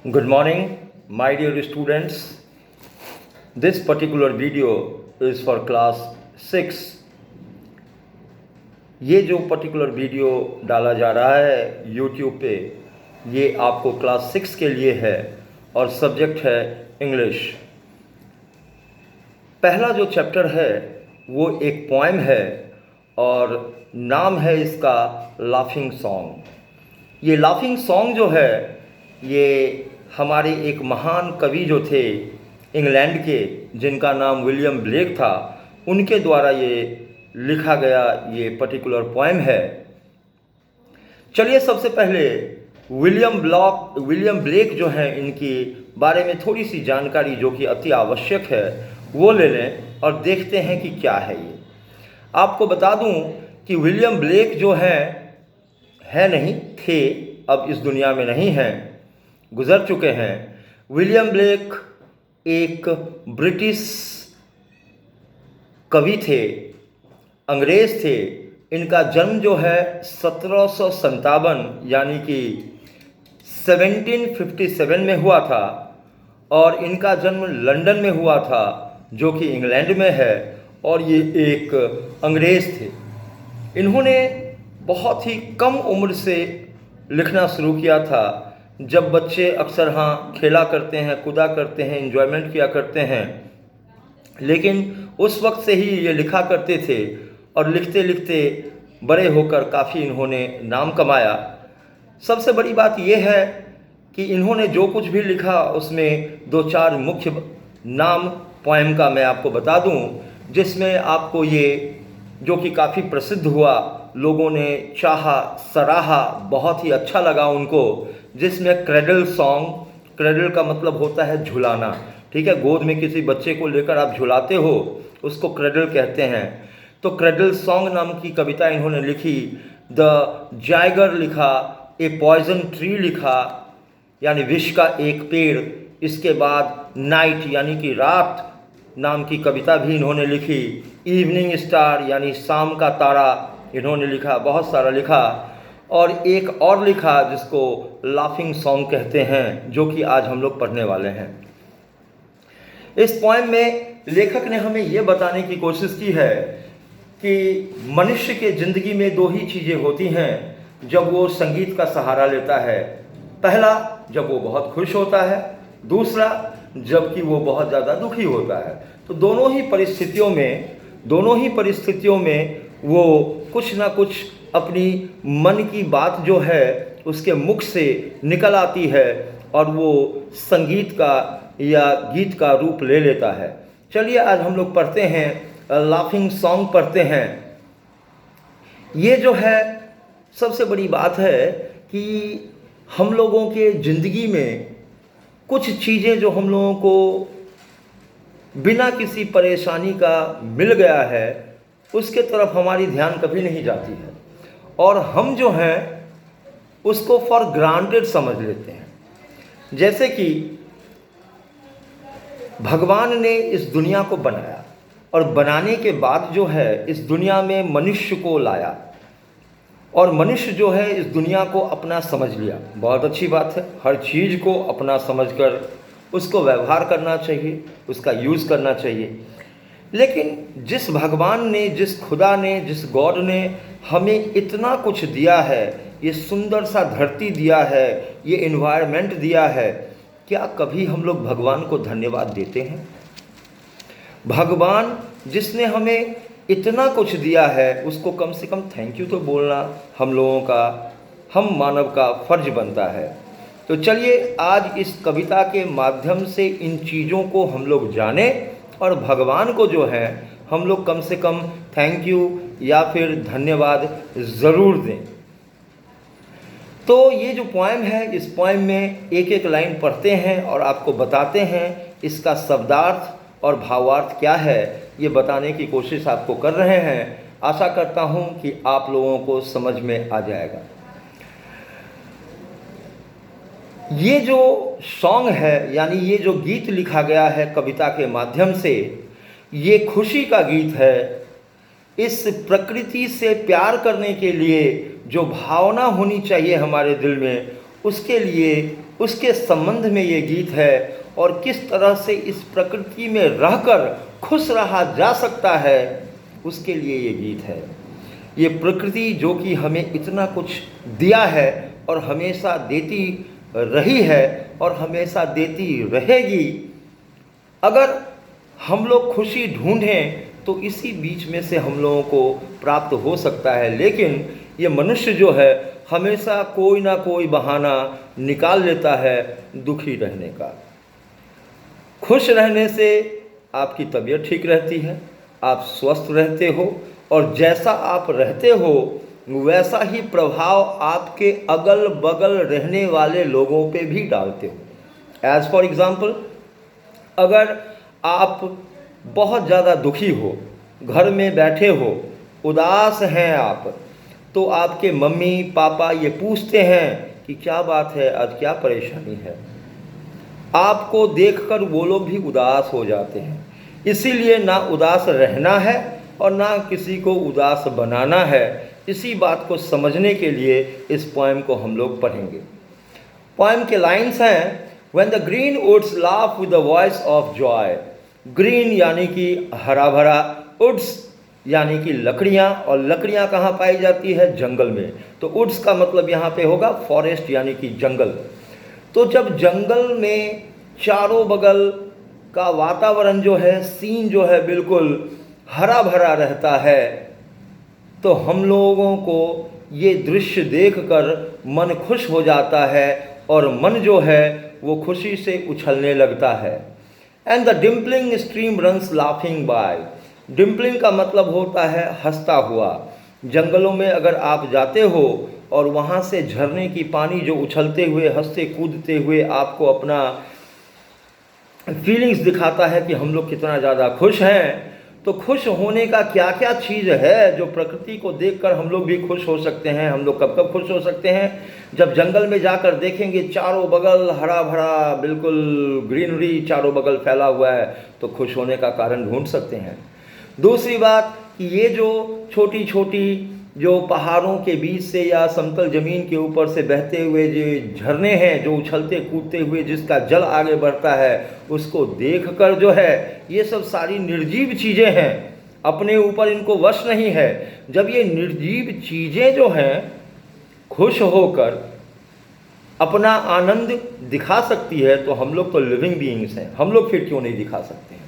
Good morning, my dear students. This particular video is for class 6. ये जो particular video डाला जा रहा है YouTube पे, ये आपको क्लास 6 के लिए है और सब्जेक्ट है इंग्लिश। पहला जो चैप्टर है वो एक पोएम है और नाम है इसका लाफिंग सॉन्ग। ये लाफिंग सॉन्ग जो है ये हमारे एक महान कवि जो थे इंग्लैंड के, जिनका नाम विलियम ब्लेक था, उनके द्वारा ये लिखा गया ये पर्टिकुलर पोएम है। चलिए सबसे पहले विलियम ब्लेक जो है, इनकी बारे में थोड़ी सी जानकारी जो कि अति आवश्यक है वो ले लें और देखते हैं कि क्या है ये। आपको बता दूं कि विलियम ब्लेक जो है नहीं थे, अब इस दुनिया में नहीं हैं, गुज़र चुके हैं। विलियम ब्लेक एक ब्रिटिश कवि थे, अंग्रेज़ थे। इनका जन्म जो है 1757 यानी कि 1757 में हुआ था और इनका जन्म लंदन में हुआ था जो कि इंग्लैंड में है, और ये एक अंग्रेज़ थे। इन्होंने बहुत ही कम उम्र से लिखना शुरू किया था। जब बच्चे अक्सर खेला करते हैं, कूदा करते हैं, एंजॉयमेंट किया करते हैं, लेकिन उस वक्त से ही ये लिखा करते थे और लिखते लिखते बड़े होकर काफ़ी इन्होंने नाम कमाया। सबसे बड़ी बात यह है कि इन्होंने जो कुछ भी लिखा उसमें दो चार मुख्य नाम पोएम का मैं आपको बता दूं, जिसमें आपको ये जो कि काफ़ी प्रसिद्ध हुआ, लोगों ने चाहा, सराहा, बहुत ही अच्छा लगा उनको, जिसमें क्रेडल सॉन्ग, क्रेडल का मतलब होता है झुलाना, ठीक है, गोद में किसी बच्चे को लेकर आप झुलाते हो, उसको क्रेडल कहते हैं। तो क्रेडल सॉन्ग नाम की कविता इन्होंने लिखी। द जाइगर लिखा, ए पॉइजन ट्री लिखा यानी विष का एक पेड़। इसके बाद नाइट यानी कि रात नाम की कविता भी इन्होंने लिखी। इवनिंग स्टार यानी शाम का तारा इन्होंने लिखा, बहुत सारा लिखा। और एक और लिखा जिसको लाफिंग सॉन्ग कहते हैं, जो कि आज हम लोग पढ़ने वाले हैं। इस पोएम में लेखक ने हमें यह बताने की कोशिश की है कि मनुष्य के ज़िंदगी में दो ही चीज़ें होती हैं जब वो संगीत का सहारा लेता है। पहला, जब वो बहुत खुश होता है, दूसरा जबकि वो बहुत ज़्यादा दुखी होता है। तो दोनों ही परिस्थितियों में वो कुछ ना कुछ अपनी मन की बात जो है उसके मुख से निकल आती है और वो संगीत का या गीत का रूप ले लेता है। चलिए आज हम लोग पढ़ते हैं, लाफिंग सॉन्ग पढ़ते हैं। ये जो है सबसे बड़ी बात है कि हम लोगों के ज़िंदगी में कुछ चीज़ें जो हम लोगों को बिना किसी परेशानी का मिल गया है, उसके तरफ हमारी ध्यान कभी नहीं जाती है और हम जो हैं उसको फॉर ग्रांटेड समझ लेते हैं। जैसे कि भगवान ने इस दुनिया को बनाया और बनाने के बाद जो है इस दुनिया में मनुष्य को लाया और मनुष्य जो है इस दुनिया को अपना समझ लिया। बहुत अच्छी बात है, हर चीज़ को अपना समझकर उसको व्यवहार करना चाहिए, उसका यूज़ करना चाहिए। लेकिन जिस भगवान ने, जिस खुदा ने, जिस गॉड ने हमें इतना कुछ दिया है, ये सुंदर सा धरती दिया है, ये एनवायरनमेंट दिया है, क्या कभी हम लोग भगवान को धन्यवाद देते हैं? भगवान जिसने हमें इतना कुछ दिया है उसको कम से कम थैंक यू तो बोलना हम लोगों का, हम मानव का फर्ज बनता है। तो चलिए आज इस कविता के माध्यम से इन चीज़ों को हम लोग जानें और भगवान को जो है हम लोग कम से कम थैंक यू या फिर धन्यवाद ज़रूर दें। तो ये जो पोएम है, इस पोएम में एक एक लाइन पढ़ते हैं और आपको बताते हैं इसका शब्दार्थ और भावार्थ क्या है, ये बताने की कोशिश आपको कर रहे हैं। आशा करता हूँ कि आप लोगों को समझ में आ जाएगा। ये जो सॉन्ग है यानी ये जो गीत लिखा गया है कविता के माध्यम से, ये खुशी का गीत है। इस प्रकृति से प्यार करने के लिए जो भावना होनी चाहिए हमारे दिल में, उसके लिए, उसके संबंध में ये गीत है, और किस तरह से इस प्रकृति में रहकर खुश रहा जा सकता है, उसके लिए ये गीत है। ये प्रकृति जो कि हमें इतना कुछ दिया है और हमेशा देती रही है और हमेशा देती रहेगी, अगर हम लोग खुशी ढूंढें तो इसी बीच में से हम लोगों को प्राप्त हो सकता है। लेकिन ये मनुष्य जो है हमेशा कोई ना कोई बहाना निकाल लेता है दुखी रहने का। खुश रहने से आपकी तबीयत ठीक रहती है, आप स्वस्थ रहते हो, और जैसा आप रहते हो वैसा ही प्रभाव आपके अगल बगल रहने वाले लोगों पे भी डालते हो। एज फॉर एग्ज़ाम्पल, अगर आप बहुत ज़्यादा दुखी हो, घर में बैठे हो, उदास हैं आप, तो आपके मम्मी पापा ये पूछते हैं कि क्या बात है, आज क्या परेशानी है। आपको देखकर वो लोग भी उदास हो जाते हैं। इसीलिए ना उदास रहना है और ना किसी को उदास बनाना है। इसी बात को समझने के लिए इस पोएम को हम लोग पढ़ेंगे। पोएम के लाइन्स हैं, When the green woods laugh with the voice of joy। Green यानी कि हरा भरा, वुड्स यानी कि लकड़ियाँ, और लकड़ियाँ कहाँ पाई जाती है? जंगल में। तो वुड्स का मतलब यहाँ पे होगा फॉरेस्ट यानी कि जंगल। तो जब जंगल में चारों बगल का वातावरण जो है, सीन जो है, बिल्कुल हरा भरा रहता है, तो हम लोगों को ये दृश्य देखकर मन खुश हो जाता है और मन जो है वो खुशी से उछलने लगता है। And the dimpling stream runs laughing by. Dimpling का मतलब होता है हंसता हुआ। जंगलों में अगर आप जाते हो और वहाँ से झरने की पानी जो उछलते हुए, हंसते कूदते हुए आपको अपना फीलिंग्स दिखाता है कि हम लोग कितना ज़्यादा खुश हैं, तो खुश होने का क्या क्या चीज़ है जो प्रकृति को देखकर हम लोग भी खुश हो सकते हैं। हम लोग कब कब खुश हो सकते हैं? जब जंगल में जाकर देखेंगे चारों बगल हरा भरा, बिल्कुल ग्रीनरी चारों बगल फैला हुआ है, तो खुश होने का कारण ढूंढ सकते हैं। दूसरी बात कि ये जो छोटी छोटी जो पहाड़ों के बीच से या समतल ज़मीन के ऊपर से बहते हुए जो झरने हैं, जो उछलते कूदते हुए जिसका जल आगे बढ़ता है, उसको देखकर जो है, ये सब सारी निर्जीव चीज़ें हैं, अपने ऊपर इनको वश नहीं है। जब ये निर्जीव चीज़ें जो हैं खुश होकर अपना आनंद दिखा सकती है, तो हम लोग तो लिविंग बीइंग्स हैं, हम लोग फिर क्यों नहीं दिखा सकते हैं?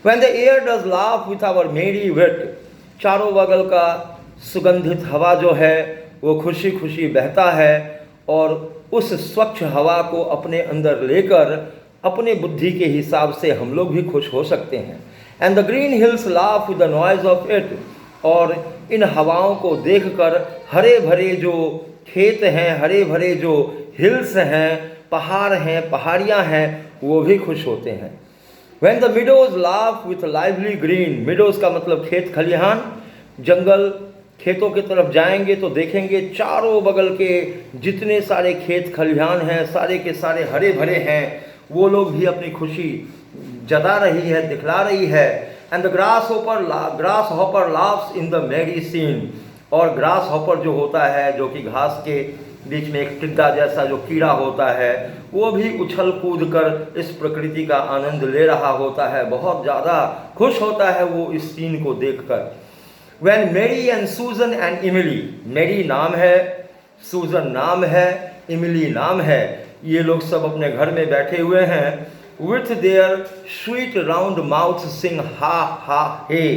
When the air does laugh with our merry wit, चारों बगल का सुगंधित हवा जो है वो खुशी खुशी बहता है, और उस स्वच्छ हवा को अपने अंदर लेकर अपने बुद्धि के हिसाब से हम लोग भी खुश हो सकते हैं। And the green hills laugh with the noise of it. और इन हवाओं को देखकर हरे भरे जो खेत हैं, हरे भरे जो हिल्स हैं, पहाड़ हैं, पहाड़ियाँ हैं, वो भी खुश होते हैं। When the meadows laugh with lively green। meadows का मतलब खेत खलिहान। जंगल खेतों की तरफ जाएंगे तो देखेंगे चारों बगल के जितने सारे खेत खलिहान हैं, सारे के सारे हरे भरे हैं, वो लोग भी अपनी खुशी जता रही है, दिखला रही है। And the grass hopper laughs in the मेरी सीन। और ग्रास हॉपर जो होता है, जो कि घास के बीच में एक टिड्डा जैसा जो कीड़ा होता है, वो भी उछल कूद कर इस प्रकृति का आनंद ले रहा होता है, बहुत ज़्यादा खुश होता है वो इस सीन को देखकर। When Mary and Susan and Emily, मेरी नाम है, सूजन नाम है, इमिली नाम है, ये लोग सब अपने घर में बैठे हुए हैं। With their sweet round mouths sing ha ha hey।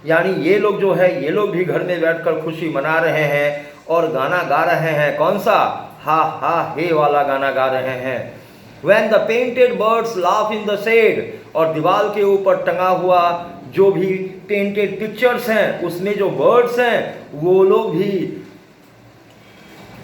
यानी ये लोग जो है, ये लोग भी घर में बैठकर खुशी मना रहे हैं और गाना गा रहे हैं। कौन सा? हा हा हे वाला गाना गा रहे हैं। When the painted birds laugh in the shade। और दीवार के ऊपर टंगा हुआ जो भी पेंटेड पिक्चर्स हैं, उसमें जो बर्ड्स हैं, वो लोग भी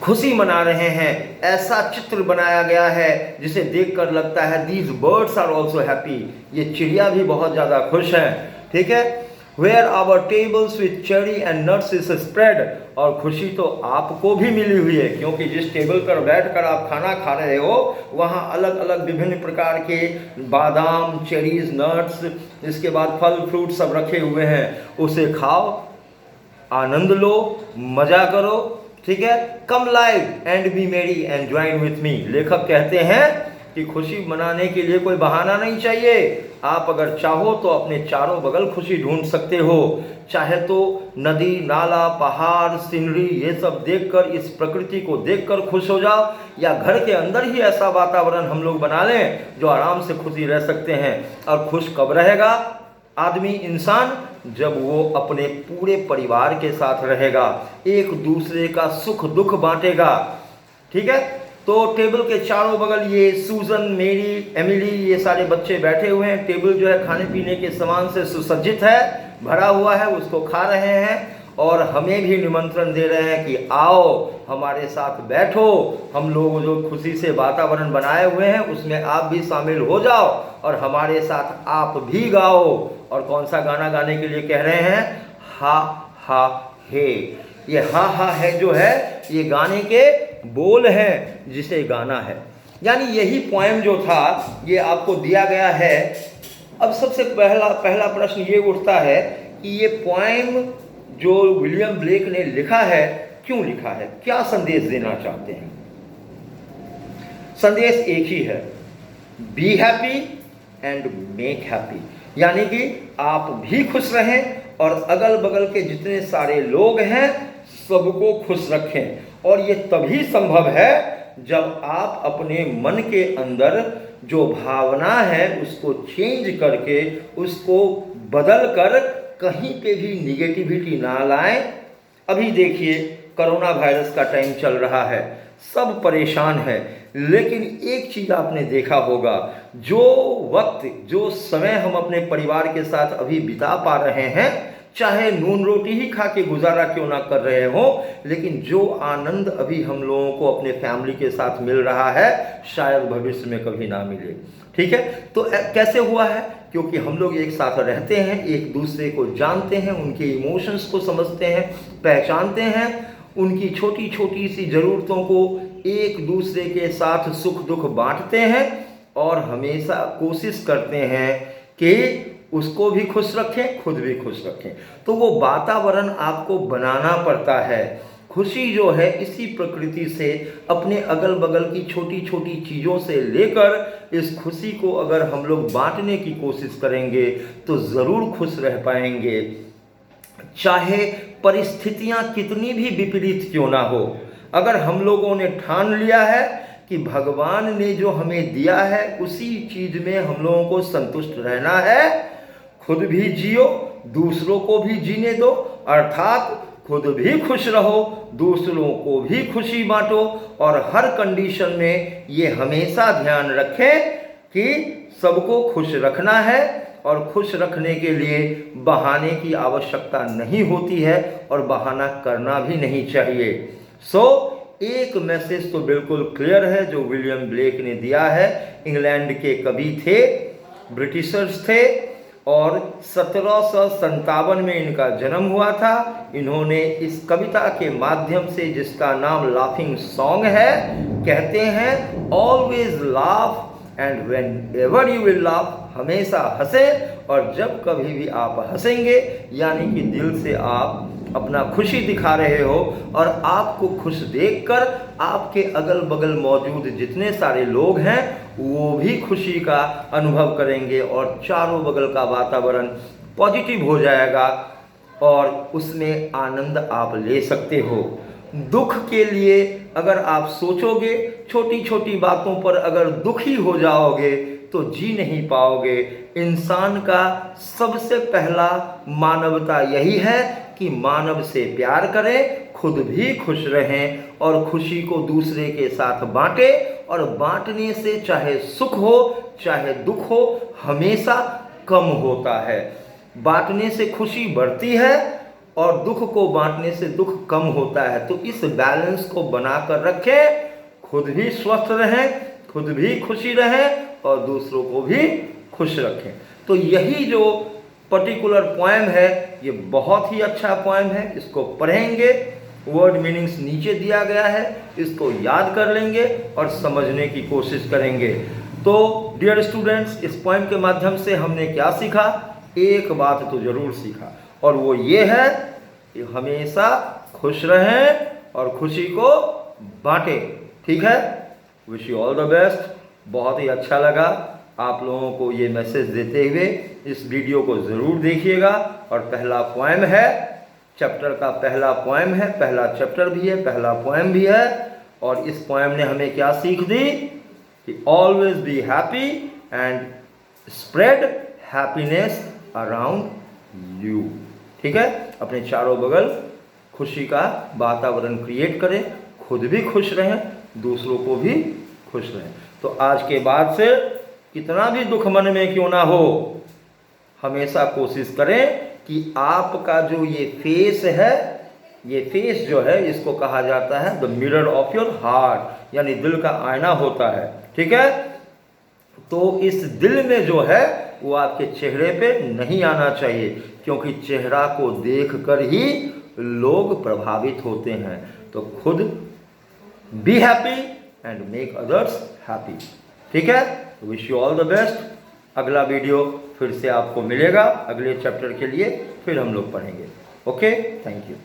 खुशी मना रहे हैं। ऐसा चित्र बनाया गया है जिसे देखकर लगता है these birds are also happy. ये चिड़िया भी बहुत ज़्यादा खुश हैं। ठीक है। Where our tables with cherry and nuts is spread। और खुशी तो आपको भी मिली हुई है, क्योंकि जिस टेबल पर बैठकर आप खाना खा रहे हो, वहाँ अलग अलग विभिन्न प्रकार के बादाम, चेरीज, नट्स, इसके बाद फल फ्रूट सब रखे हुए हैं। उसे खाओ, आनंद लो, मज़ा करो, ठीक है, कम लाइव एंड बी मेरी एंड ज्वाइन विथ मी। लेखक कहते हैं कि खुशी मनाने के लिए कोई बहाना नहीं चाहिए। आप अगर चाहो तो अपने चारों बगल खुशी ढूंढ सकते हो। चाहे तो नदी, नाला, पहाड़, सीनरी ये सब देखकर, इस प्रकृति को देखकर खुश हो जाओ, या घर के अंदर ही ऐसा वातावरण हम लोग बना लें जो आराम से खुशी रह सकते हैं। और खुश कब रहेगा आदमी, इंसान? जब वो अपने पूरे परिवार के साथ रहेगा, एक दूसरे का सुख दुख बांटेगा। ठीक है, तो टेबल के चारों बगल ये सूजन, मेरी, एमिली, ये सारे बच्चे बैठे हुए हैं। टेबल जो है खाने पीने के सामान से सुसज्जित है, भरा हुआ है, उसको खा रहे हैं और हमें भी निमंत्रण दे रहे हैं कि आओ हमारे साथ बैठो, हम लोग जो खुशी से वातावरण बनाए हुए हैं उसमें आप भी शामिल हो जाओ और हमारे साथ आप भी गाओ। और कौन सा गाना गाने के लिए कह रहे हैं? हा हा हे। ये हा हा है जो है ये गाने के बोल हैं जिसे गाना है। यानी यही पोएम जो था ये आपको दिया गया है। अब सबसे पहला प्रश्न ये उठता है कि ये पोएम जो विलियम ब्लेक ने लिखा है, क्यों लिखा है, क्या संदेश देना चाहते हैं? संदेश एक ही है, be happy and make happy. यानी कि आप भी खुश रहें और अगल बगल के जितने सारे लोग हैं सबको खुश रखें। और ये तभी संभव है जब आप अपने मन के अंदर जो भावना है उसको चेंज करके, उसको बदल कर कहीं पे भी निगेटिविटी ना लाएं। अभी देखिए कोरोना वायरस का टाइम चल रहा है, सब परेशान है, लेकिन एक चीज़ आपने देखा होगा, जो वक्त, जो समय हम अपने परिवार के साथ अभी बिता पा रहे हैं, चाहे नून रोटी ही खा के गुजारा क्यों ना कर रहे हो, लेकिन जो आनंद अभी हम लोगों को अपने फैमिली के साथ मिल रहा है शायद भविष्य में कभी ना मिले। ठीक है, तो कैसे हुआ है? क्योंकि हम लोग एक साथ रहते हैं, एक दूसरे को जानते हैं, उनके इमोशंस को समझते हैं, पहचानते हैं, उनकी छोटी छोटी सी ज़रूरतों को एक दूसरे के साथ सुख दुख बांटते हैं और हमेशा कोशिश करते हैं कि उसको भी खुश रखें, खुद भी खुश रखें। तो वो वातावरण आपको बनाना पड़ता है। खुशी जो है इसी प्रकृति से, अपने अगल बगल की छोटी छोटी चीज़ों से लेकर इस खुशी को अगर हम लोग बांटने की कोशिश करेंगे तो ज़रूर खुश रह पाएंगे, चाहे परिस्थितियां कितनी भी विपरीत क्यों ना हो। अगर हम लोगों ने ठान लिया है कि भगवान ने जो हमें दिया है उसी चीज़ में हम लोगों को संतुष्ट रहना है, खुद भी जियो, दूसरों को भी जीने दो, अर्थात खुद भी खुश रहो, दूसरों को भी खुशी बांटो, और हर कंडीशन में ये हमेशा ध्यान रखें कि सबको खुश रखना है और खुश रखने के लिए बहाने की आवश्यकता नहीं होती है और बहाना करना भी नहीं चाहिए। एक मैसेज तो बिल्कुल क्लियर है जो विलियम ब्लेक ने दिया है। इंग्लैंड के कवि थे, ब्रिटिशर्स थे और 1757 में इनका जन्म हुआ था। इन्होंने इस कविता के माध्यम से, जिसका नाम लाफिंग सॉन्ग है, कहते हैं always laugh and when ever you will laugh, हमेशा हंसें और जब कभी भी आप हंसेंगे यानी कि दिल से आप अपना खुशी दिखा रहे हो और आपको खुश देखकर आपके अगल बगल मौजूद जितने सारे लोग हैं वो भी खुशी का अनुभव करेंगे और चारों बगल का वातावरण पॉजिटिव हो जाएगा और उसमें आनंद आप ले सकते हो। दुख के लिए अगर आप सोचोगे, छोटी छोटी बातों पर अगर दुखी हो जाओगे तो जी नहीं पाओगे। इंसान का सबसे पहला मानवता यही है कि मानव से प्यार करें, खुद भी खुश रहें और खुशी को दूसरे के साथ बांटें। और बांटने से चाहे सुख हो चाहे दुख हो हमेशा कम होता है। बांटने से खुशी बढ़ती है और दुख को बांटने से दुख कम होता है। तो इस बैलेंस को बनाकर रखें, खुद भी स्वस्थ रहें, खुद भी खुशी रहें और दूसरों को भी खुश रखें। तो यही जो पर्टिकुलर पोएम है ये बहुत ही अच्छा पोएम है। इसको पढ़ेंगे, वर्ड मीनिंग्स नीचे दिया गया है, इसको याद कर लेंगे और समझने की कोशिश करेंगे। तो डियर स्टूडेंट्स, इस पोएम के माध्यम से हमने क्या सीखा? एक बात तो जरूर सीखा और वो ये है कि हमेशा खुश रहें, और खुशी को बांटे। ठीक है, wish you all the best. बहुत ही अच्छा लगा आप लोगों को ये मैसेज देते हुए। इस वीडियो को ज़रूर देखिएगा। और पहला पोएम है, चैप्टर का पहला पोएम है, पहला चैप्टर भी है, पहला पोएम भी है। और इस पोएम ने हमें क्या सीख दी कि always be happy and spread happiness around you. ठीक है, अपने चारों बगल खुशी का वातावरण क्रिएट करें, खुद भी खुश रहें, दूसरों को भी खुश रहें। तो आज के बाद से कितना भी दुख मन में क्यों ना हो, हमेशा कोशिश करें कि आपका जो ये फेस है, ये फेस जो है इसको कहा जाता है the mirror of your heart, यानी दिल का आईना होता है। ठीक है, तो इस दिल में जो है वो आपके चेहरे पे नहीं आना चाहिए, क्योंकि चेहरा को देखकर ही लोग प्रभावित होते हैं। तो खुद be happy and make others happy. ठीक है, wish you all the best. अगला वीडियो फिर से आपको मिलेगा अगले चैप्टर के लिए, फिर हम लोग पढ़ेंगे। Okay, thank you.